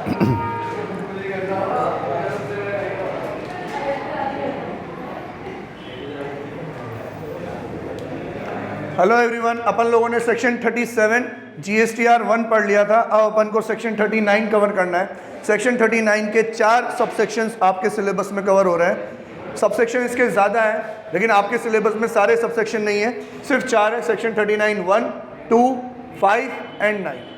Hello everyone, अपन लोगों ने section 37 GSTR 1 पढ़ लिया था। अब अपन को सेक्शन 39 कवर करना है। सेक्शन 39 के 4 सबसेक्शंस आपके सिलेबस में कवर हो रहे हैं। सबसेक्शन इसके ज़्यादा हैं, लेकिन आपके सिलेबस में सारे सबसेक्शन नहीं है, सिर्फ 4 है। Section 39 1, 2, 5 and 9।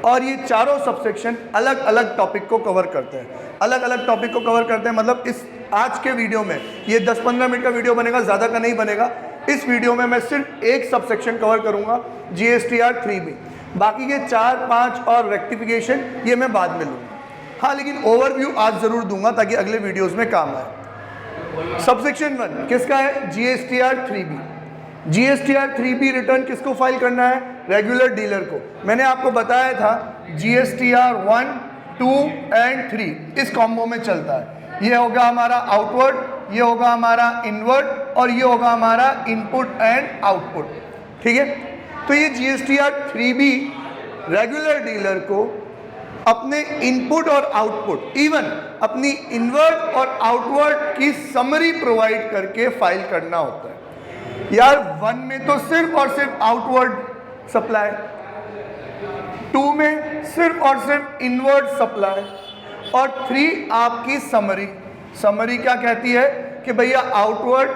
और ये चारों सबसेक्शन अलग अलग टॉपिक को कवर करते हैं। अलग अलग टॉपिक को कवर करते हैं मतलब इस आज के वीडियो में ये 10-15 मिनट का वीडियो बनेगा, ज़्यादा का नहीं बनेगा। इस वीडियो में मैं सिर्फ एक सबसेक्शन कवर करूंगा, GSTR 3B। बाकी के 4, 5 और रेक्टिफिकेशन ये मैं बाद में लूँगा। हाँ, लेकिन ओवरव्यू आज ज़रूर दूंगा ताकि अगले वीडियोज़ में काम आए। सबसेक्शन 1 किसका है? GSTR 3B। GSTR 3B return किसको फाइल करना है? रेगुलर डीलर को। मैंने आपको बताया था GSTR 1, 2 एंड 3 इस कॉम्बो में चलता है। ये होगा हमारा आउटवर्ड, ये होगा हमारा इनवर्ड और ये होगा हमारा इनपुट एंड आउटपुट। ठीक है, तो ये GSTR 3B रेगुलर डीलर को अपने इनपुट और आउटपुट, इवन अपनी इनवर्ड और आउटवर्ड की समरी प्रोवाइड करके फाइल करना होता है। यार 1 में तो सिर्फ और सिर्फ आउटवर्ड सप्लाई, 2 में सिर्फ और सिर्फ इनवर्ड सप्लाई और 3 आपकी समरी। समरी क्या कहती है कि भैया आउटवर्ड,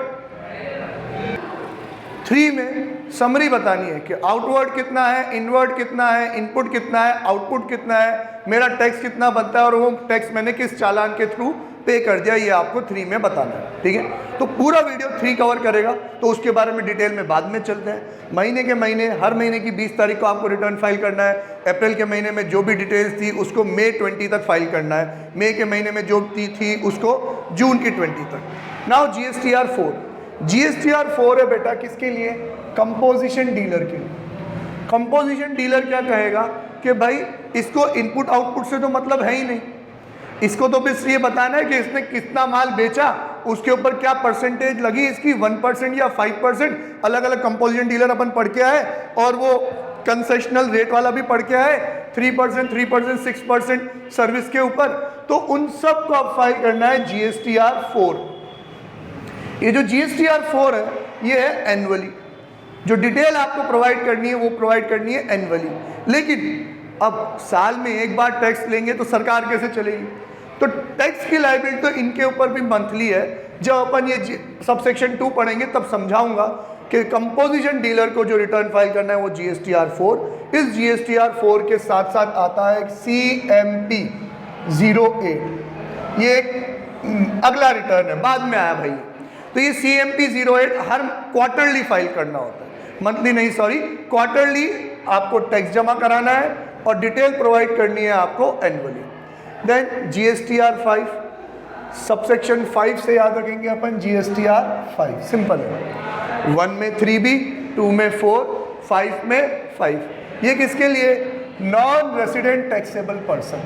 3 में समरी बतानी है कि आउटवर्ड कितना है, इनवर्ड कितना है, इनपुट कितना है, आउटपुट कितना है, मेरा टैक्स कितना बनता है और वो टैक्स मैंने किस चालान के थ्रू पे कर दिया, ये आपको 3 में बताना है। ठीक है, तो पूरा वीडियो 3 कवर करेगा, तो उसके बारे में डिटेल में बाद में चलते हैं। महीने के महीने, हर महीने की 20 तारीख को आपको रिटर्न फाइल करना है। अप्रैल के महीने में जो भी डिटेल्स थी उसको मई 20 तक फाइल करना है। मई के महीने में जो थी उसको जून की 20 तक। Now GSTR 4। GSTR 4 है बेटा किसके लिए? कंपोजिशन डीलर के लिए। कंपोजिशन डीलर क्या कहेगा कि भाई इसको इनपुट आउटपुट से तो मतलब है ही नहीं, इसको तो बस ये बताना है कि इसने कितना माल बेचा, उसके ऊपर क्या परसेंटेज लगी इसकी, 1% या 5%। अलग अलग कंपोजिशन डीलर अपन पढ़ के आए और वो कंसेशनल रेट वाला भी पढ़ के आए, 3%, 3%, 6% सर्विस के ऊपर। तो उन सब को अब फाइल करना है GSTR 4। ये जो GSTR 4 है ये है एनुअली। जो डिटेल आपको प्रोवाइड करनी है वो प्रोवाइड करनी है एनुअली। लेकिन अब साल में एक बार टैक्स लेंगे तो सरकार कैसे चलेगी? तो टैक्स की लायबिलिटी तो इनके ऊपर भी मंथली है। जब अपन ये सबसेक्शन 2 पढ़ेंगे तब समझाऊंगा कि कंपोजिशन डीलर को जो रिटर्न फाइल करना है वो GSTR 4। इस GSTR 4 के साथ साथ आता है CMP 08। ये एक अगला रिटर्न है, बाद में आया भाई। तो ये CMP 08 हर क्वार्टरली फाइल करना होता है, मंथली नहीं, सॉरी क्वार्टरली आपको टैक्स जमा कराना है और डिटेल प्रोवाइड करनी है आपको एनुअली। देन GSTR 5, सबसेक्शन 5 से याद रखेंगे अपन GSTR 5, सिंपल है। 1 में 3B, 2 में 4, 5 में 5। ये किसके लिए? Non resident taxable person.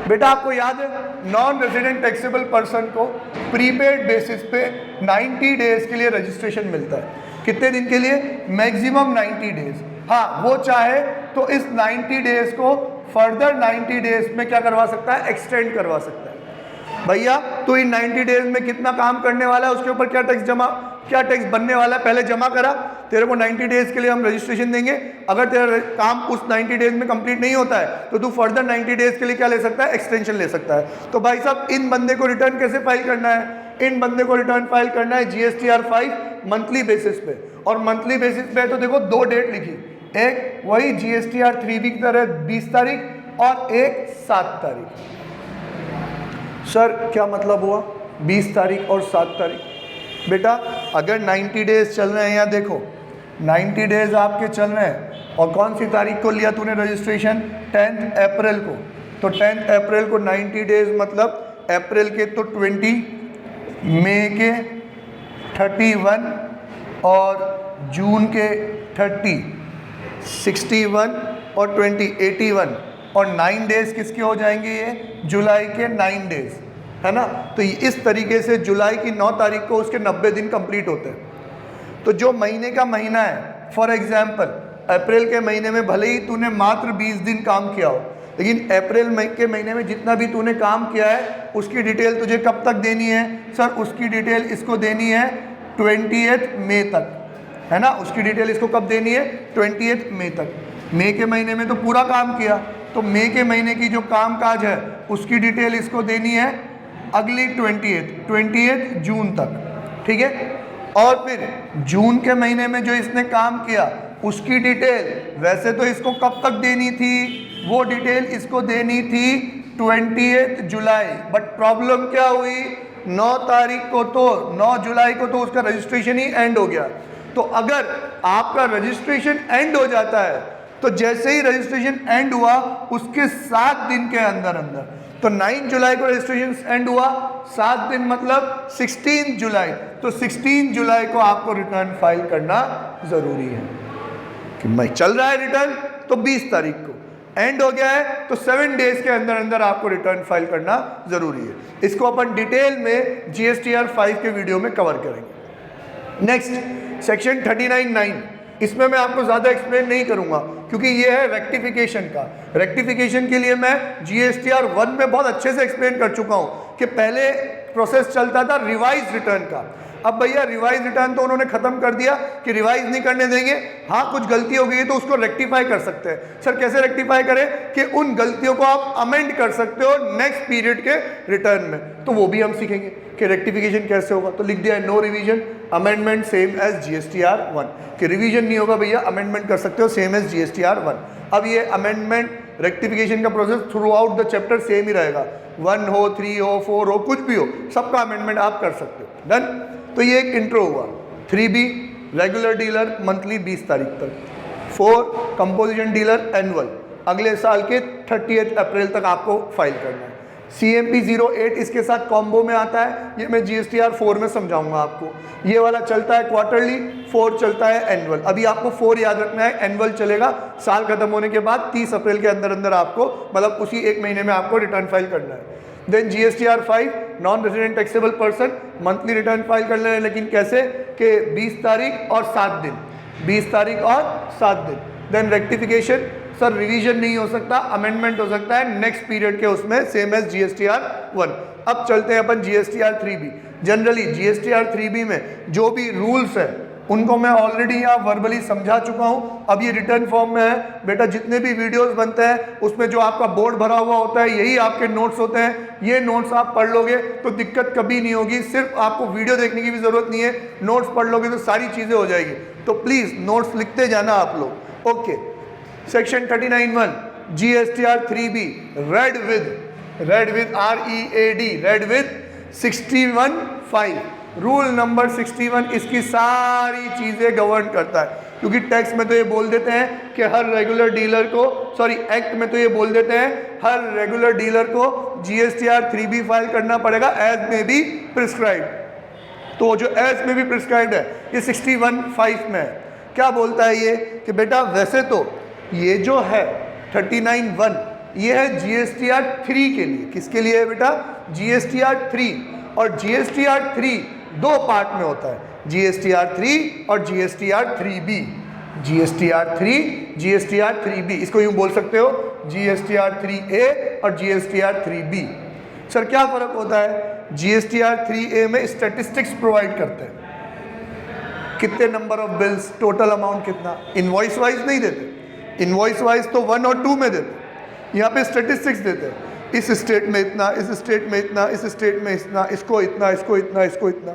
बेटा आपको याद है नॉन रेजिडेंट टैक्सेबल पर्सन को प्रीपेड बेसिस पे 90 डेज के लिए रजिस्ट्रेशन मिलता है। कितने दिन के लिए? Maximum 90 days. हाँ, वो चाहे तो इस 90 डेज को फर्दर 90 डेज में क्या करवा सकता है? एक्सटेंड करवा सकता है। भैया तो इन 90 डेज में कितना काम करने वाला है, उसके ऊपर क्या टैक्स बनने वाला है, पहले जमा करा। तेरे को 90 डेज के लिए हम रजिस्ट्रेशन देंगे। अगर तेरा काम उस 90 डेज में कंप्लीट नहीं होता है तो तू फर्दर 90 डेज के लिए क्या ले सकता है? एक्सटेंशन ले सकता है। तो भाई साहब इन बंदे को रिटर्न कैसे फाइल करना है? इन बंदे को रिटर्न फाइल करना है GSTR 5 मंथली बेसिस पे। और मंथली बेसिस पे तो देखो 2 डेट लिखी, एक वही GSTR 3B की तरह 20 तारीख और एक 7 तारीख। सर क्या मतलब हुआ 20 तारीख और 7 तारीख? बेटा अगर 90 डेज चल रहे हैं, यहाँ देखो 90 डेज आपके चल रहे हैं और कौन सी तारीख को लिया तूने रजिस्ट्रेशन? 10 अप्रैल को। तो 10 अप्रैल को 90 डेज मतलब अप्रैल के तो 20, मई के 31 और जून के 30, 61 और 20, 81 और 9 डेज किसके हो जाएंगे? ये जुलाई के 9 डेज, है ना। तो इस तरीके से जुलाई की 9 तारीख को उसके 90 दिन कंप्लीट होते हैं। तो जो महीने का महीना है, फॉर एग्जांपल अप्रैल के महीने में भले ही तूने मात्र 20 दिन काम किया हो, लेकिन अप्रैल मई के महीने में जितना भी तूने काम किया है उसकी डिटेल तुझे कब तक देनी है? सर उसकी डिटेल इसको देनी है 20 मई तक, है ना। उसकी डिटेल इसको कब देनी है? 20 मई तक। मई के महीने में तो पूरा काम किया, तो मई के महीने की जो काम काज है उसकी डिटेल इसको देनी है अगली 20 जून तक, ठीक है। और फिर जून के महीने में जो इसने काम किया उसकी डिटेल वैसे तो इसको कब तक देनी थी? वो डिटेल इसको देनी थी 20 जुलाई, बट प्रॉब्लम क्या हुई? 9 जुलाई को तो उसका रजिस्ट्रेशन ही एंड हो गया। तो अगर आपका रजिस्ट्रेशन एंड हो जाता है तो जैसे ही रजिस्ट्रेशन एंड हुआ उसके 7 दिन के अंदर अंदर, तो 9 जुलाई को रजिस्ट्रेशन एंड हुआ, 7 दिन मतलब 16 जुलाई, तो 16 जुलाई को आपको रिटर्न फाइल करना जरूरी है। कि मैं चल रहा है रिटर्न तो 20 तारीख को एंड हो गया है, तो 7 डेज के अंदर अंदर आपको रिटर्न फाइल करना जरूरी है। इसको अपन डिटेल में GSTR 5 के वीडियो में कवर करेंगे। नेक्स्ट सेक्शन 39(9), इसमें मैं आपको ज़्यादा एक्सप्लेन नहीं करूंगा क्योंकि ये है रेक्टिफिकेशन का। रेक्टिफिकेशन के लिए मैं GSTR 1 में बहुत अच्छे से एक्सप्लेन कर चुका हूँ कि पहले प्रोसेस चलता था रिवाइज रिटर्न का। अब भैया रिवाइज रिटर्न तो उन्होंने खत्म कर दिया कि रिवाइज नहीं करने देंगे। हाँ, कुछ गलती हो गई है तो उसको रेक्टिफाई कर सकते हैं। सर कैसे रेक्टिफाई करें? कि उन गलतियों को आप अमेंड कर सकते हो नेक्स्ट पीरियड के रिटर्न में, तो वो भी हम सीखेंगे कि रेक्टिफिकेशन कैसे होगा। तो लिख दिया है no revision amendment same as GSTR 1, कि रिवीजन नहीं होगा भैया, अमेंडमेंट कर सकते हो सेम एज GSTR 1। अब ये अमेंडमेंट रेक्टिफिकेशन का process throughout the chapter same ही रहेगा, 1 हो 3 हो 4 हो कुछ भी हो, सबका अमेंडमेंट आप कर सकते हो। डन। तो ये एक इंट्रो हुआ। 3B रेगुलर डीलर मंथली 20 तारीख तक, 4 कंपोजिशन डीलर एनुअल अगले साल के 30 अप्रैल तक आपको फाइल करना है। CMP 08 इसके साथ कॉम्बो में आता है, ये मैं GSTR 4 में समझाऊंगा आपको। ये वाला चलता है क्वार्टरली, 4 चलता है एनुअल। अभी आपको 4 याद रखना है, एनुअल चलेगा साल खत्म होने के बाद 30 अप्रैल के अंदर अंदर आपको, मतलब उसी एक महीने में आपको रिटर्न फाइल करना है। Then GSTR 5 non resident taxable person monthly return file कर लेना है, लेकिन कैसे? कि 20 तारीख और 7 दिन, 20 तारीख और 7 दिन। देन रेक्टिफिकेशन, सर रिवीजन नहीं हो सकता, अमेंडमेंट हो सकता है नेक्स्ट पीरियड के उसमें सेम एज GSTR 1। अब चलते हैं अपन GSTR 3B। Generally GSTR 3B में जो भी रूल्स है उनको मैं ऑलरेडी यहाँ वर्बली समझा चुका हूँ। अब ये रिटर्न फॉर्म में है बेटा। जितने भी वीडियोस बनते हैं उसमें जो आपका बोर्ड भरा हुआ होता है यही आपके नोट्स होते हैं। ये नोट्स आप पढ़ लोगे तो दिक्कत कभी नहीं होगी, सिर्फ आपको वीडियो देखने की भी ज़रूरत नहीं है, नोट्स पढ़ लोगे तो सारी चीज़ें हो जाएगी। तो प्लीज़ नोट्स लिखते जाना आप लोग। Okay, section 39(1) GSTR 3B read with READ read with 61(5) rule number 61 इसकी सारी चीज़ें गवर्न करता है। क्योंकि टैक्स में तो ये बोल देते हैं कि हर रेगुलर डीलर को, सॉरी एक्ट में तो ये बोल देते हैं हर रेगुलर डीलर को GSTR 3B फाइल करना पड़ेगा एज में बी प्रिस्क्राइब। तो जो एज में भी प्रिस्क्राइब्ड है ये 61(5) में है। क्या बोलता है ये? कि बेटा वैसे तो ये जो है 39(1) ये है GSTR 3 के लिए। किसके लिए है बेटा? GSTR 3। और GSTR 3 दो पार्ट में होता है, GSTR 3 और GSTR 3B। GSTR 3, GSTR 3B, इसको यूं बोल सकते हो GSTR 3A और GSTR 3B। सर क्या फ़र्क होता है? GSTR 3A में स्टैटिस्टिक्स प्रोवाइड करते हैं, कितने number of bills, total amount कितना, इनवॉइस वाइज नहीं देते। इनवॉइस वाइज तो 1 और 2 में देते, यहाँ पे स्टैटिस्टिक्स देते हैं। इस स्टेट में इतना, इस स्टेट में इतना, इस स्टेट में इतना, इसको इतना, इसको इतना, इसको इतना,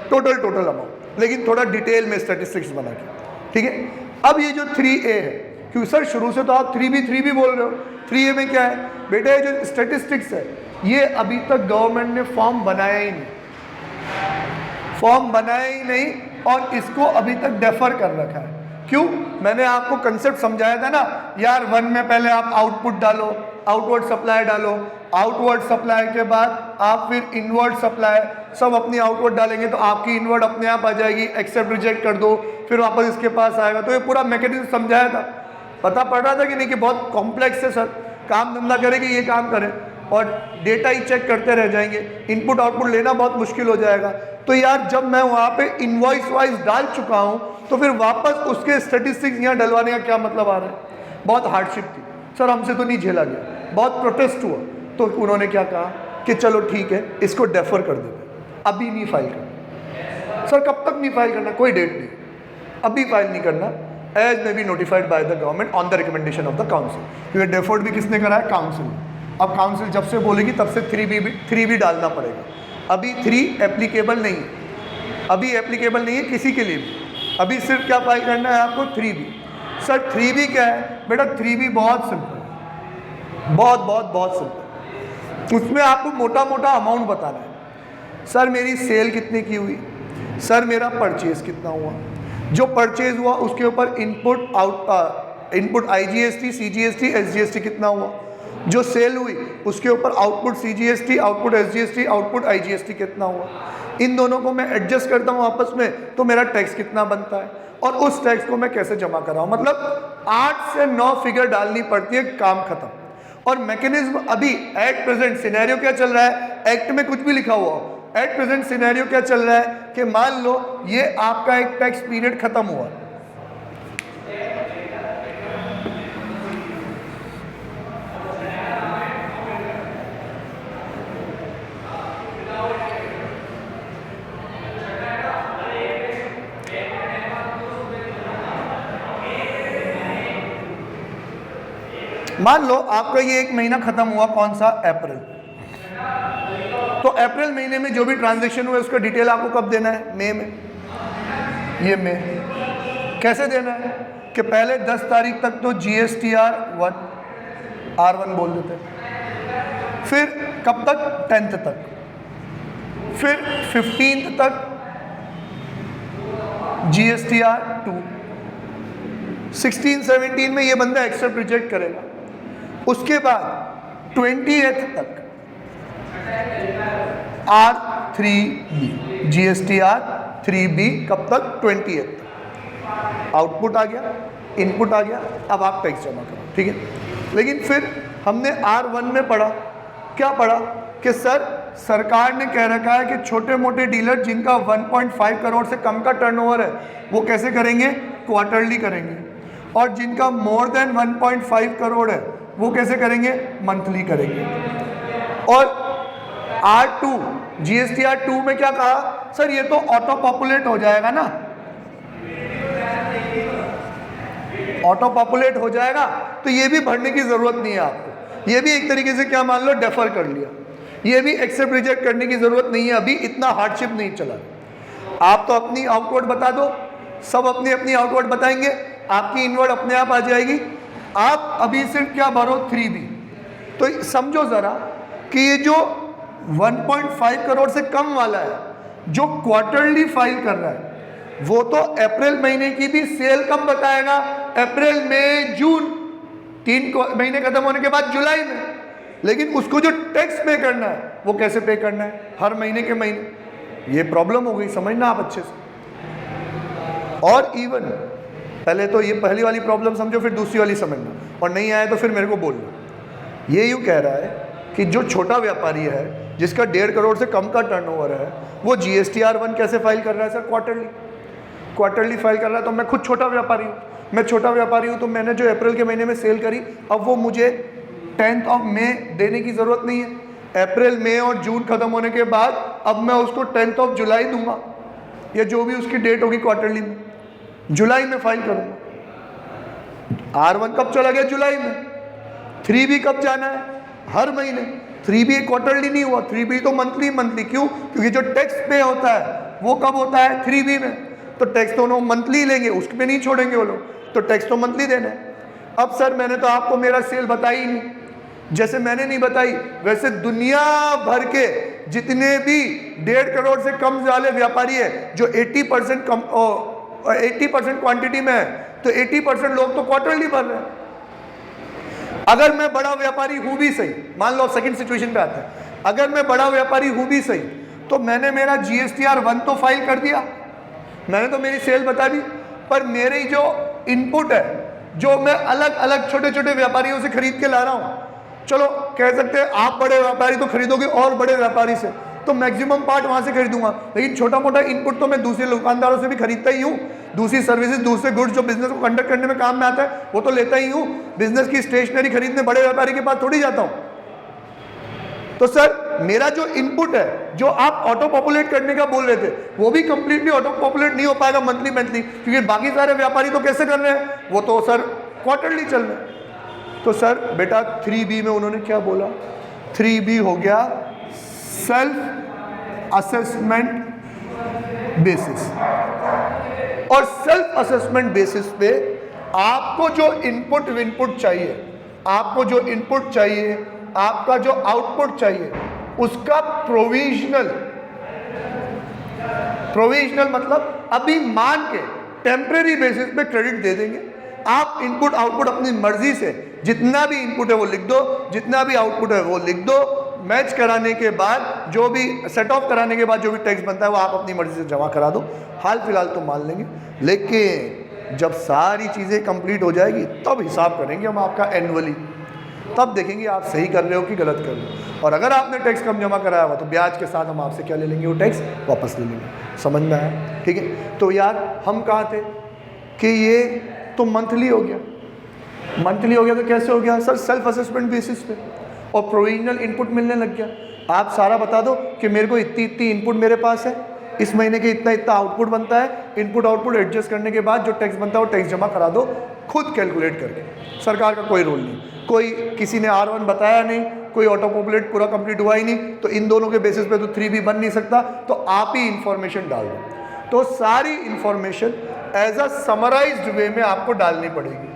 टोटल अमाउंट, लेकिन थोड़ा डिटेल में स्टैटिस्टिक्स बना के। ठीक है। अब ये जो 3A है, क्योंकि सर शुरू से तो आप 3B बोल रहे हो, 3A में क्या है बेटा? ये जो स्टैटिस्टिक्स है ये अभी तक गवर्नमेंट ने फॉर्म बनाया ही नहीं, और इसको अभी तक डेफर कर रखा है। क्यों? मैंने आपको कंसेप्ट समझाया था ना यार, 1 में पहले आप आउटपुट डालो, आउटवर्ड सप्लाई डालो, आउटवर्ड सप्लाई के बाद आप फिर इनवर्ड सप्लाई, सब अपनी आउटवर्ड डालेंगे तो आपकी इनवर्ड अपने आप आ जाएगी, एक्सेप्ट रिजेक्ट कर दो, फिर वापस इसके पास आएगा। तो ये पूरा मैकेनिज्म समझाया था। पता पड़ रहा था कि नहीं कि बहुत कॉम्प्लेक्स है सर, काम धंधा करेंगे ये काम करें और डेटा ही चेक करते रह जाएंगे, इनपुट आउटपुट लेना बहुत मुश्किल हो जाएगा। तो यार जब मैं वहाँ पे इनवॉइस वाइज डाल चुका हूँ तो फिर वापस उसके स्टैटिस्टिक्स यहाँ डलवाने का क्या मतलब आ रहा है? बहुत हार्डशिप थी सर, हमसे तो नहीं झेला गया। बहुत प्रोटेस्ट हुआ, तो उन्होंने क्या कहा कि चलो ठीक है इसको डेफर कर देते, अभी नहीं फाइल करना। सर कब तक नहीं फाइल करना? कोई डेट नहीं, अभी फाइल नहीं करना, as may be notified by the government on the recommendation of the council. क्योंकि डेफर्ड भी किसने करा है? काउंसिल। अब काउंसिल जब से बोलेगी तब से 3B डालना पड़ेगा। अभी 3 एप्लीकेबल नहीं है, अभी एप्लीकेबल नहीं है किसी के लिए भी। अभी सिर्फ क्या फाइल करना है आपको? 3B। सर 3B क्या है? बेटा 3B बहुत सिंपल है, बहुत बहुत बहुत सिंपल। उसमें आपको मोटा मोटा अमाउंट बताना है। सर मेरी सेल कितने की हुई, सर मेरा परचेज कितना हुआ, जो परचेज हुआ उसके ऊपर इनपुट IGST, CGST, SGST कितना हुआ, जो सेल हुई उसके ऊपर output CGST, output SGST, output IGST कितना हुआ। इन दोनों को मैं एडजस्ट करता हूँ आपस में, तो मेरा टैक्स कितना बनता है और उस टैक्स को मैं कैसे जमा कराऊँ। मतलब 8 से 9 फिगर डालनी पड़ती है, काम खत्म। और मैकेनिज्म अभी एट प्रेजेंट सिनेरियो क्या चल रहा है? एक्ट में कुछ भी लिखा हुआ हो, एट प्रेजेंट सिनेरियो क्या चल रहा है कि मान लो ये आपका एक टैक्स पीरियड खत्म हुआ, मान लो आपका ये एक महीना खत्म हुआ, कौन सा? अप्रैल। तो अप्रैल महीने में जो भी ट्रांजैक्शन हुआ उसका डिटेल आपको कब देना है? मई में। ये मई कैसे देना है कि पहले 10 तारीख तक तो R1 बोल देते हैं, फिर कब तक? 10th तक, फिर 15th तक GSTR2, 16, 17 में ये बंदा एक्सेप्ट रिजेक्ट करेगा। उसके बाद 20th तक R3B, GSTR3B कब तक? 20th तक। आउटपुट आ गया, इनपुट आ गया, अब आप टैक्स जमा करो, ठीक है। लेकिन फिर हमने R1 में पढ़ा, क्या पढ़ा कि सर सरकार ने कह रखा है कि छोटे मोटे डीलर जिनका 1.5 करोड़ से कम का टर्नओवर है वो कैसे करेंगे? क्वार्टरली करेंगे। और जिनका मोर देन 1.5 करोड़ है वो कैसे करेंगे? मंथली करेंगे। और R2 GSTR2 में क्या कहा? सर ये तो ऑटो पॉपुलेट हो जाएगा ना, ऑटो पॉपुलेट हो जाएगा, तो ये भी भरने की जरूरत नहीं है आपको। ये भी एक तरीके से क्या मान लो, डेफर कर लिया। ये भी एक्सेप्ट रिजेक्ट करने की जरूरत नहीं है, अभी इतना हार्डशिप नहीं चला। आप तो अपनी आउटवर्ड बता दो, सब अपनी अपनी आउटवर्ड बताएंगे, आपकी इनवर्ड अपने आप आ जाएगी। आप अभी सिर्फ क्या भरो? 3B। तो समझो जरा कि ये जो 1.5 करोड़ से कम वाला है जो क्वार्टरली फाइल कर रहा है, वो तो अप्रैल महीने की भी सेल कब बताएगा? अप्रैल, मई, जून, 3 महीने खत्म होने के बाद जुलाई में। लेकिन उसको जो टैक्स पे करना है वो कैसे पे करना है? हर महीने के महीने। ये प्रॉब्लम हो गई, समझना आप अच्छे से। और इवन पहले तो ये पहली वाली प्रॉब्लम समझो, फिर दूसरी वाली समझना, और नहीं आए तो फिर मेरे को बोलना। ये यूँ कह रहा है कि जो छोटा व्यापारी है जिसका 1.5 करोड़ से कम का टर्नओवर है वो GSTR1 कैसे फाइल कर रहा है? सर क्वार्टरली फाइल कर रहा है। तो मैं खुद छोटा व्यापारी हूँ, मैं छोटा व्यापारी हूँ, तो मैंने जो अप्रैल के महीने में सेल करी, अब वो मुझे 10th ऑफ मई देने की ज़रूरत नहीं है। अप्रैल, मई और जून खत्म होने के बाद अब मैं उसको 10th ऑफ जुलाई दूंगा, या जो भी उसकी डेट होगी क्वार्टरली में, जुलाई में फाइल करूँगा। R1 कब चला गया? जुलाई में। 3B कब जाना है? हर महीने। 3B क्वार्टरली नहीं हुआ, 3B तो मंथली। क्यों? क्योंकि जो टैक्स पे होता है वो कब होता है? 3B में। तो टैक्स तो उन्होंने मंथली लेंगे, उसमें नहीं छोड़ेंगे वो लोग, तो टैक्स तो मंथली देना है। अब सर मैंने तो आपको मेरा सेल बताई नहीं, जैसे मैंने नहीं बताई वैसे दुनिया भर के जितने भी 1.5 करोड़ से कम वाले व्यापारी है जो 80% कम 80% क्वांटिटी में है, तो 80% लोग तो क्वार्टरली भर रहे हैं। अगर मैं बड़ा व्यापारी हूं भी सही, मान लो सेकंड सिचुएशन पे आते हैं, अगर मैं बड़ा व्यापारी हूं भी सही, तो मैंने मेरा GSTR1 तो फाइल कर दिया, मैंने तो मेरी सेल बता दी, पर मेरी जो इनपुट है जो मैं अलग अलग छोटे छोटे व्यापारियों से खरीद के ला रहा हूं, चलो कह सकते हैं आप बड़े व्यापारी तो खरीदोगे और बड़े व्यापारी से, तो मैक्सिमम पार्ट वहाँ से खरीदूंगा, लेकिन छोटा मोटा इनपुट तो मैं दूसरे दुकानदारों से भी खरीदता ही हूँ, दूसरी सर्विसेज, दूसरे गुड्स जो बिजनेस को कंडक्ट करने में काम में आता है वो तो लेता ही हूँ। बिजनेस की स्टेशनरी खरीदने बड़े व्यापारी के पास थोड़ी जाता हूँ। तो सर मेरा जो इनपुट है, जो आप ऑटो पॉपुलेट करने का बोल रहे थे, वो भी कंप्लीटली ऑटो पॉपुलेट नहीं हो पाएगा मंथली, क्योंकि बाकी सारे व्यापारी तो कैसे कर रहे हैं, वो तो सर क्वार्टरली चल रहे हैं। तो सर बेटा 3B में उन्होंने क्या बोला, 3B हो गया सेल्फ असेसमेंट बेसिस। और सेल्फ असेसमेंट बेसिस पे आपको जो इनपुट विनपुट चाहिए, आपको जो इनपुट चाहिए, आपका जो आउटपुट चाहिए, उसका प्रोविजनल मतलब अभी मान के टेम्परेरी बेसिस पे क्रेडिट दे देंगे। आप इनपुट आउटपुट अपनी मर्जी से जितना भी इनपुट है वो लिख दो, जितना भी आउटपुट है वो लिख दो। मैच कराने के बाद जो भी सेट ऑफ कराने के बाद जो भी टैक्स बनता है वो आप अपनी मर्जी से जमा करा दो। हाल फिलहाल तो मान लेंगे, लेकिन जब सारी चीज़ें कंप्लीट हो जाएगी तब हिसाब करेंगे हम आपका एनुअली, तब देखेंगे आप सही कर रहे हो कि गलत कर रहे हो। और अगर आपने टैक्स कम जमा कराया हुआ तो ब्याज के साथ हम आपसे क्या ले लेंगे, वो टैक्स वापस ले लेंगे। समझ में आया? ठीक है। तो यार हम कहाँ थे कि ये तो मंथली हो गया, मंथली हो गया तो कैसे हो गया सर, सेल्फ असेसमेंट बेसिस पे, और प्रोविजनल इनपुट मिलने लग गया। आप सारा बता दो कि मेरे को इतनी इतनी इनपुट मेरे पास है, इस महीने के इतना इतना आउटपुट बनता है, इनपुट आउटपुट एडजस्ट करने के बाद जो टैक्स बनता है वो टैक्स जमा करा दो, खुद कैलकुलेट करके। सरकार का कोई रोल नहीं, कोई किसी ने R1 बताया नहीं, कोई ऑटो पॉपुलेट पूरा कंप्लीट हुआ ही नहीं, तो इन दोनों के बेसिस पे तो 3B बन नहीं सकता, तो आप ही इंफॉर्मेशन डाल दो। तो सारी इंफॉर्मेशन एज अ समराइज्ड वे में आपको डालनी पड़ेगी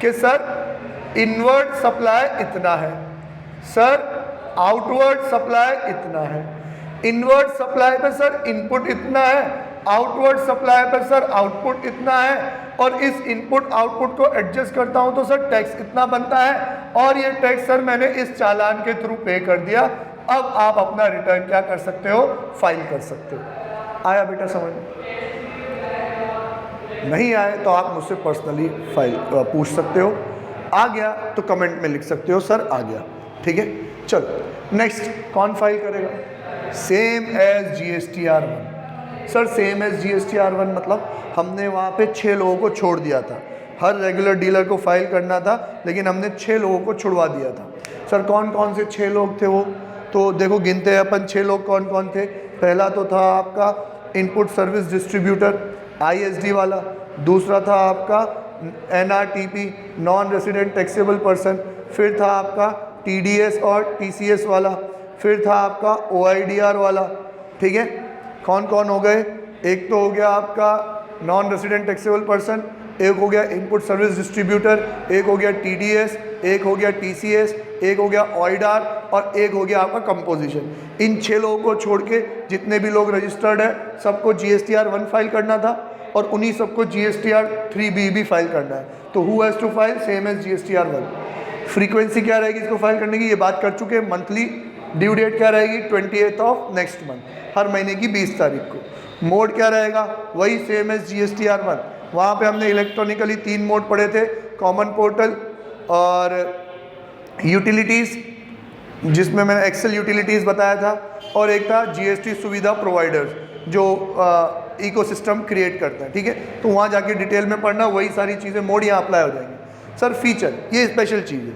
कि सर इनवर्ड सप्लाई इतना है, सर आउटवर्ड सप्लाई इतना है, इनवर्ड सप्लाई पे सर इनपुट इतना है, आउटवर्ड सप्लाई पे सर आउटपुट इतना है, और इस इनपुट आउटपुट को एडजस्ट करता हूं तो सर टैक्स इतना बनता है, और ये टैक्स सर मैंने इस चालान के थ्रू पे कर दिया। अब आप अपना रिटर्न क्या कर सकते हो, फाइल कर सकते हो। आया बेटा समझ? नहीं आए तो आप मुझसे पर्सनली फाइल पूछ सकते हो, आ गया तो कमेंट में लिख सकते हो सर आ गया। ठीक है, चलो नेक्स्ट कौन फाइल करेगा? Same as GSTR1। Sir same as GSTR1 मतलब हमने वहाँ पे 6 लोगों को छोड़ दिया था, हर रेगुलर डीलर को फाइल करना था, लेकिन हमने 6 लोगों को छुड़वा दिया था। सर कौन कौन से 6 लोग थे वो? तो देखो गिनते हैं अपन 6 लोग कौन कौन थे। पहला तो था आपका इनपुट सर्विस डिस्ट्रीब्यूटर ISD वाला, दूसरा था आपका NRTP non resident taxable person, फिर था आपका TDS और TCS वाला, फिर था आपका OIDR वाला। ठीक है, कौन कौन हो गए? एक तो हो गया आपका नॉन रेसिडेंट टैक्सेबल पर्सन, एक हो गया इनपुट सर्विस डिस्ट्रीब्यूटर, एक हो गया TDS, एक हो गया TCS, एक हो गया OIDR और एक हो गया आपका कंपोजिशन। इन 6 लोगों को छोड़ के जितने भी लोग रजिस्टर्ड है सबको GSTR1 फाइल करना था, और उन्हीं सबको GSTR3B भी फाइल करना है। तो who has to file? Same as GSTR1। Frequency क्या रहेगी इसको फाइल करने की, ये बात कर चुके हैं। मंथली ड्यू डेट क्या रहेगी? 28 ऑफ नेक्स्ट मंथ, हर महीने की 20 तारीख को। मोड क्या रहेगा? वही सेम एज GSTR1। वहाँ पे हमने इलेक्ट्रॉनिकली 3 मोड पढ़े थे, कॉमन पोर्टल और यूटिलिटीज़, जिसमें मैंने एक्सेल यूटिलिटीज़ बताया था, और एक था GST सुविधा प्रोवाइडर्स जो इकोसिस्टम क्रिएट करता है। ठीक है, तो वहाँ जाके डिटेल में पढ़ना, वही सारी चीज़ें मोड यहाँ अप्लाई हो जाएंगे। सर फीचर, ये स्पेशल चीज़ है,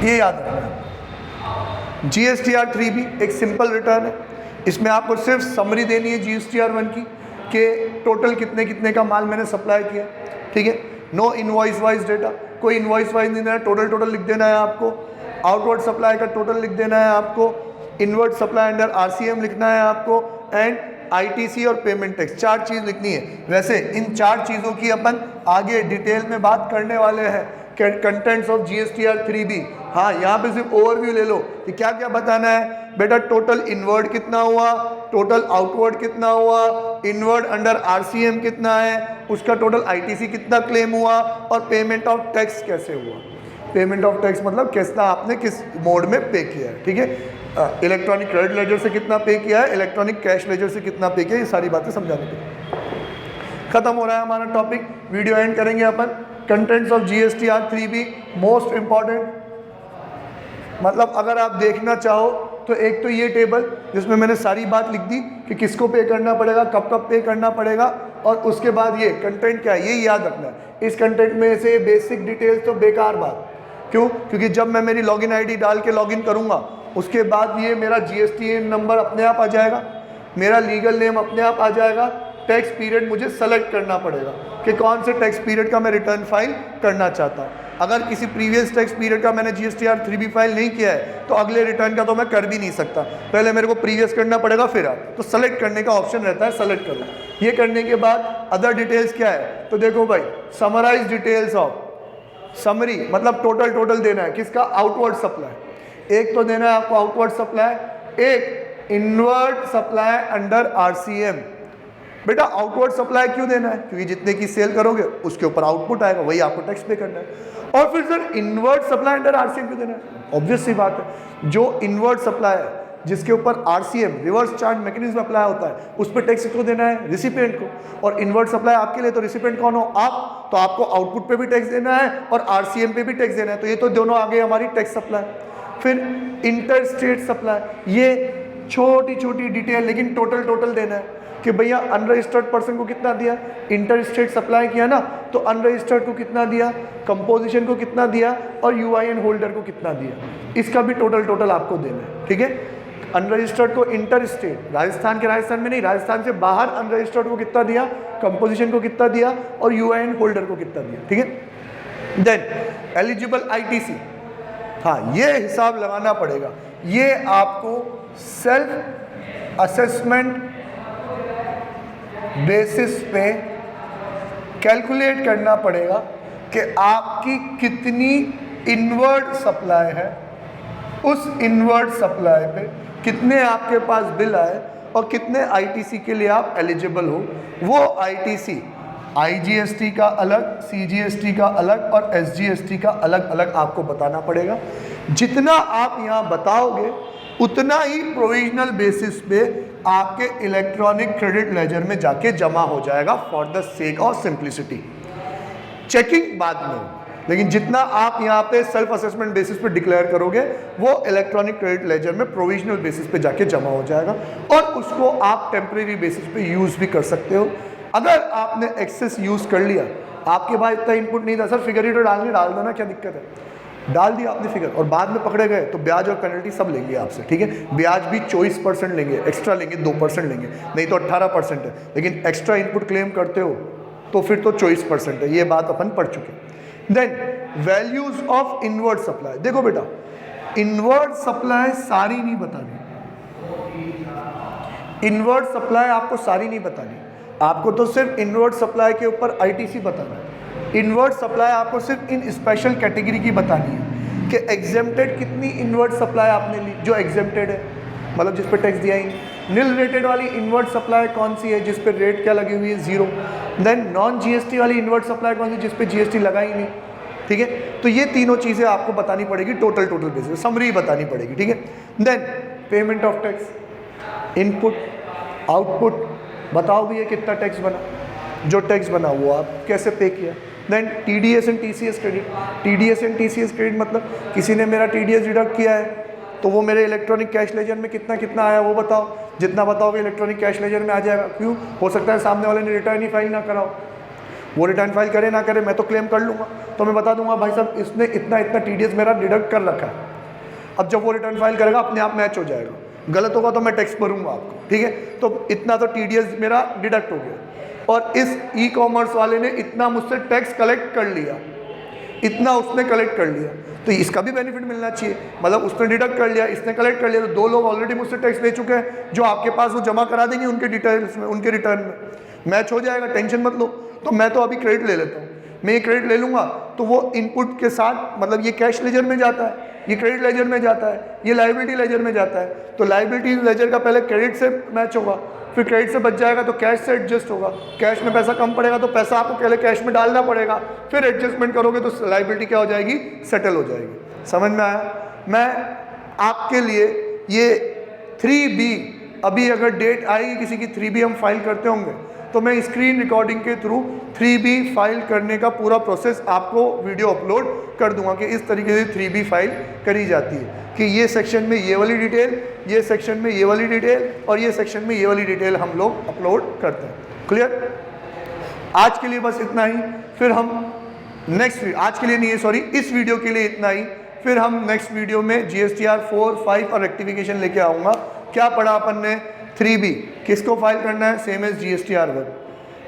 ये याद रखना। GSTR3B एक सिंपल रिटर्न है, इसमें आपको सिर्फ समरी देनी है GSTR1 की कि टोटल कितने कितने का माल मैंने सप्लाई किया। ठीक है, नो इनवॉइस वाइज डेटा, कोई इनवॉइस वाइज नहीं देना है, टोटल लिख देना है आपको। आउटवर्ड सप्लाई का टोटल लिख देना है आपको, इनवर्ड सप्लाई अंडर RCM लिखना है आपको, एंड ITC और पेमेंट टैक्स, 4 चीज़ लिखनी है। वैसे इन 4 चीज़ों की अपन आगे डिटेल में बात करने वाले हैं, कंटेंट्स ऑफ GSTR3B। हाँ, यहाँ पे सिर्फ ओवरव्यू ले लो कि क्या क्या बताना है बेटा। टोटल इनवर्ड कितना हुआ, टोटल आउटवर्ड कितना हुआ, इनवर्ड अंडर RCM कितना है, उसका टोटल ITC कितना क्लेम हुआ, और पेमेंट ऑफ टैक्स कैसे हुआ। पेमेंट ऑफ टैक्स मतलब कितना आपने किस मोड में पे किया है। ठीक है, इलेक्ट्रॉनिक क्रेडिट लेजर से कितना पे किया है, इलेक्ट्रॉनिक कैश लेजर से कितना पे किया, ये सारी बातें समझाने के लिए। खत्म हो रहा है हमारा टॉपिक, वीडियो एंड करेंगे अपन। Contents of GSTR3B most important, मतलब अगर आप देखना चाहो तो एक तो ये टेबल जिसमें मैंने सारी बात लिख दी कि किसको पे करना पड़ेगा, कब कब पे करना पड़ेगा, और उसके बाद ये कंटेंट क्या है ये याद रखना है। इस कंटेंट में से बेसिक डिटेल्स तो बेकार बात, क्यों? क्योंकि जब मैं मेरी लॉगिन आईडी डाल के लॉगिन करूँगा उसके बाद ये मेरा GST नंबर अपने आप आ जाएगा, मेरा लीगल नेम अपने आप आ जाएगा, टैक्स पीरियड मुझे सेलेक्ट करना पड़ेगा कि कौन से टैक्स पीरियड का मैं रिटर्न फाइल करना चाहता हूँ। अगर किसी प्रीवियस टैक्स पीरियड का मैंने GSTR 3B फाइल नहीं किया है तो अगले रिटर्न का तो मैं कर भी नहीं सकता, पहले मेरे को प्रीवियस करना पड़ेगा फिर आप, तो सेलेक्ट करने का ऑप्शन रहता है, सेलेक्ट करो। ये करने के बाद अदर डिटेल्स क्या है, तो देखो भाई समराइज डिटेल्स ऑफ, समरी मतलब टोटल देना है किसका, आउटवर्ड सप्लाई। एक तो देना है आपको आउटवर्ड सप्लाई, एक इनवर्ड सप्लाई अंडर RCM। बेटा आउटवर्ड सप्लाई क्यों देना है, क्योंकि जितने की सेल करोगे उसके ऊपर आउटपुट आएगा, वही आपको टैक्स पे करना है। और फिर sir inward supply under RCM क्यों देना है, ऑब्वियस सी बात है, जो इनवर्ड सप्लाई है जिसके ऊपर RCM reverse charge mechanism apply होता है उस पर टैक्स क्यों देना है, रिसिपिएंट को। और इनवर्ड सप्लाई आपके लिए तो रिसिपिएंट कौन हो, आप, तो आपको आउटपुट पे भी टैक्स देना है और RCM पे भी टैक्स देना है, तो ये तो दोनों आगे हमारी टैक्स सप्लाई। फिर इंटर स्टेट सप्लाई, ये छोटी छोटी डिटेल लेकिन टोटल देना है कि भैया अनरजिस्टर्ड पर्सन को कितना दिया, इंटर स्टेट सप्लाई किया ना तो अनरजिस्टर्ड को कितना दिया, कंपोजिशन को कितना दिया और UIN होल्डर को कितना दिया, इसका भी टोटल आपको देना है। ठीक है, अनरजिस्टर्ड को इंटर स्टेट, राजस्थान के राजस्थान में नहीं, राजस्थान से बाहर अनरजिस्टर्ड को कितना दिया, कंपोजिशन को कितना दिया और UIN होल्डर को कितना दिया। ठीक है, देन एलिजिबल ITC, हाँ ये हिसाब लगाना पड़ेगा, ये आपको सेल्फ असेसमेंट बेसिस पे कैलकुलेट करना पड़ेगा कि आपकी कितनी इनवर्ड सप्लाई है, उस इनवर्ड सप्लाई पे कितने आपके पास बिल आए और कितने ITC के लिए आप एलिजिबल हो। वो ITC IGST का अलग, CGST का अलग और SGST का अलग आपको बताना पड़ेगा। जितना आप यहाँ बताओगे उतना ही प्रोविजनल बेसिस पे आपके इलेक्ट्रॉनिक क्रेडिट लेजर में जाके जमा हो जाएगा for the sake of simplicity. Checking बाद में होगी, लेकिन जितना आप यहाँ पे सेल्फ असेसमेंट बेसिस पे डिक्लेयर करोगे वो इलेक्ट्रॉनिक क्रेडिट लेजर में प्रोविजनल बेसिस पे जाके जमा हो जाएगा और उसको आप टेम्परेरी बेसिस पे यूज भी कर सकते हो। अगर आपने एक्सेस यूज कर लिया, आपके पास इतना इनपुट नहीं था, सर फिगर रीडर डालने डाल दो ना, क्या दिक्कत है, डाल दिया आपने फिगर और बाद में पकड़े गए तो ब्याज और पेनल्टी सब लेंगे आपसे। ठीक है, ब्याज भी 24% लेंगे, एक्स्ट्रा लेंगे 2% लेंगे, नहीं तो 18% है, लेकिन एक्स्ट्रा इनपुट क्लेम करते हो तो फिर तो 24% है, ये बात अपन पढ़ चुके हैं। Then values of inward supply, देखो बेटा इनवर्ड सप्लाई सारी नहीं बतानी, इनवर्ड सप्लाई आपको सारी नहीं बतानी, आपको तो सिर्फ इनवर्ड सप्लाई के ऊपर ITC बताना है। इनवर्ड सप्लाई आपको सिर्फ इन स्पेशल कैटेगरी की बतानी है कि एग्जेम्प्टेड कितनी इनवर्ड सप्लाई आपने ली जो एग्जेम्प्टेड है, मतलब जिस पे टैक्स दिया ही नहीं। नील रेटेड वाली इनवर्ड सप्लाई कौन सी है जिस पे रेट क्या लगी हुई है, 0। देन नॉन GST वाली इनवर्ड सप्लाई कौन सी जिस पे GST लगा ही नहीं। ठीक है, तो ये तीनों चीज़ें आपको बतानी पड़ेगी, टोटल बेसिस समरी बतानी पड़ेगी। ठीक है, then payment of tax, input output, बताओ भी ये कितना टैक्स बना, जो टैक्स बना वो आप कैसे पे किया। Then TDS and TCS credit, TDS and TCS credit मतलब किसी ने मेरा TDS डिडक्ट किया है तो वो मेरे इलेक्ट्रॉनिक कैश लेजर में कितना आया वो बताओ, जितना बताओगे इलेक्ट्रॉनिक कैश लेजर में आ जाएगा। क्यों, हो सकता है सामने वाले ने रिटर्न ही फाइल ना कराओ, वो रिटर्न फाइल करे ना करे मैं तो क्लेम कर लूँगा, तो मैं बता दूंगा भाई साहब इसने इतना TDS मेरा डिडक्ट कर रखा है। अब जब वो रिटर्न फाइल करेगा अपने आप मैच हो जाएगा, गलत होगा तो मैं टैक्स भरूंगा आपको। ठीक है, तो इतना तो TDS मेरा डिडक्ट हो गया और इस ई-कॉमर्स वाले ने इतना मुझसे टैक्स कलेक्ट कर लिया, इतना उसने कलेक्ट कर लिया, तो इसका भी बेनिफिट मिलना चाहिए। मतलब उसने डिडक्ट कर लिया, इसने कलेक्ट कर लिया, तो 2 लोग ऑलरेडी मुझसे टैक्स ले चुके हैं, जो आपके पास वो जमा करा देंगे उनके डिटेल्स में, उनके रिटर्न में मैच हो जाएगा, टेंशन मत लो। तो मैं तो अभी क्रेडिट ले लेता हूँ, मैं ये क्रेडिट ले लूँगा तो वो इनपुट के साथ, मतलब ये कैश लेजर में जाता है, ये क्रेडिट लेजर में जाता है, ये लायबिलिटी लेजर में जाता है, तो लायबिलिटी लेजर का पहले क्रेडिट से मैच होगा, फिर क्रेडिट से बच जाएगा तो कैश से एडजस्ट होगा, कैश में पैसा कम पड़ेगा तो पैसा आपको पहले कैश में डालना पड़ेगा, फिर एडजस्टमेंट करोगे तो लायबिलिटी क्या हो जाएगी, सेटल हो जाएगी। समझ में आया। मैं आपके लिए ये 3B, अभी अगर डेट आएगी किसी की 3B हम फाइल करते होंगे तो मैं स्क्रीन रिकॉर्डिंग के थ्रू 3B फाइल करने का पूरा प्रोसेस आपको वीडियो अपलोड कर दूंगा कि इस तरीके से 3B फाइल करी जाती है कि ये सेक्शन में ये वाली डिटेल, ये सेक्शन में ये वाली डिटेल और ये सेक्शन में ये वाली डिटेल हम लोग अपलोड करते हैं। क्लियर? आज के लिए बस इतना ही, फिर हम नेक्स्ट, आज के लिए नहीं है सॉरी, इस वीडियो के लिए इतना ही, फिर हम नेक्स्ट वीडियो में GSTR 4, 5 और रेक्टिफिकेशन लेके आऊँगा। क्या पढ़ा अपन ने? 3B किसको फाइल करना है? Same as GSTR 1।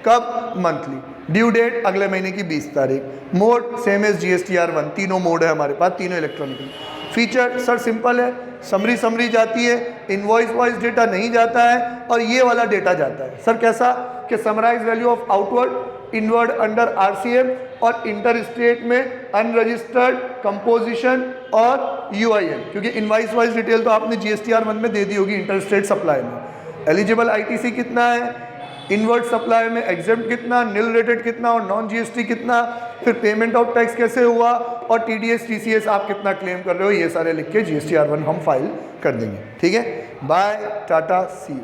कब? मंथली। ड्यू डेट अगले महीने की 20 तारीख। मोड सेम एज GSTR 1, तीनों मोड है हमारे पास, तीनों इलेक्ट्रॉनिकल। फीचर सर सिंपल है, समरी जाती है, इनवॉइस वॉइस डेटा नहीं जाता है और ये वाला डेटा जाता है। सर कैसा? कि summarize value of outward inward under RCM और इंटर स्टेट में अनरजिस्टर्ड कंपोजिशन और UIN, क्योंकि इनवॉइस वाइज डिटेल तो आपने GSTR 1 में दे दी होगी इंटर स्टेट सप्लाई में। एलिजिबल ITC कितना है, इनवर्ड सप्लाई में एग्जेम्प्ट कितना, निल रेटेड कितना और नॉन GST कितना, फिर पेमेंट ऑफ टैक्स कैसे हुआ और TDS TCS आप कितना क्लेम कर रहे हो, ये सारे लिख के GSTR 1 हम फाइल कर देंगे। ठीक है, बाय टाटा, सी यू।